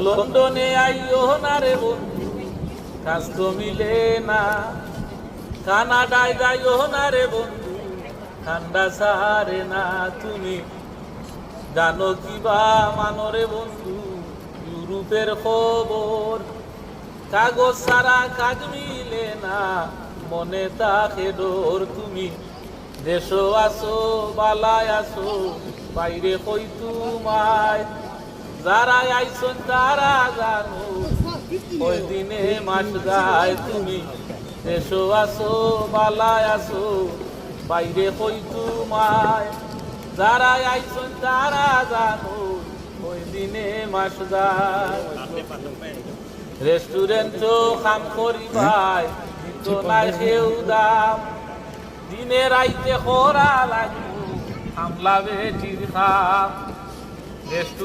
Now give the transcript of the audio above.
লন্ডনে আইও না রে বন্ধু, কাজ তো মিলে না। কানাডায় যাইও না রে বন্ধু, ঠান্ডা সারে না। তুমি জানো কি বা মানো রে বন্ধু ইউরোপের খবর? কাগজ সারা কাজ মিলে না, মনে তাকে ডোর। তুমি দেশো আসো বালায় আসো, বাইরে কই তোমায়। যারা আইসন তারা জানো, ওই দিনে মাস যায়। তুমি দেশো আসো বালায় আসো, বাইরে কই তোমায়। যারা আইসন তারা জানো, ওই দিনে মাস যায়। রেস্টুরেন্টও কাম করি ভাই, দিত নাই সেও দাম। দিনে রাইতে খরা লাগবো, হামলা বেটির খাম।